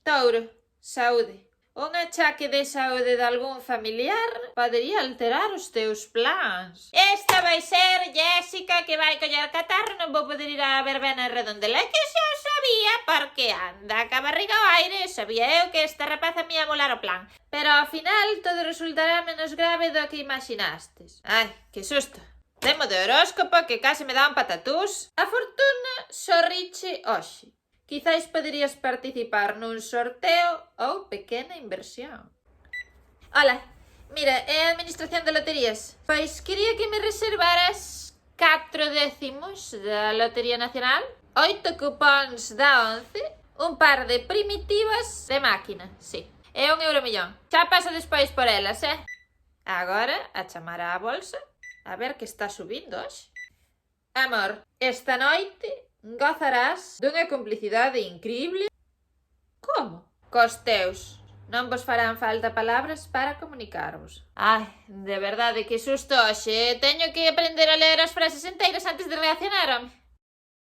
Touro, saúde. Un achaque de saúde de algún familiar podería alterar os teus plans. Esta vai ser Jéssica, que vai coller catarro, non vou poder ir á verbena en Redondela. É que xa o sabía, porque anda ca barriga ao aire, sabía eu que esta rapaza me ia molar o plan. Pero ao final todo resultará menos grave do que imaginastes. Ai, que susto. Temo de horóscopo que case me dá un patatús. A fortuna sorriche hoxe. Quizais poderías participar nun sorteo ou pequena inversión. Hola, mira, é a Administración de Loterías. Pois quería que me reservaras 4 décimos da Lotería Nacional, 8 cupóns da 11, un par de primitivas de máquina, sí. É €1 millón. Xa paso despois por elas, Agora, a chamar á bolsa, a ver que está subindo hoxe. Amor, esta noite gozarás dunha complicidade incrible. Como? Cos teus. Non vos farán falta palabras para comunicarvos. Ai, de verdade, que susto hoxe. Teño que aprender a ler as frases enteiras antes de reaccionar, home.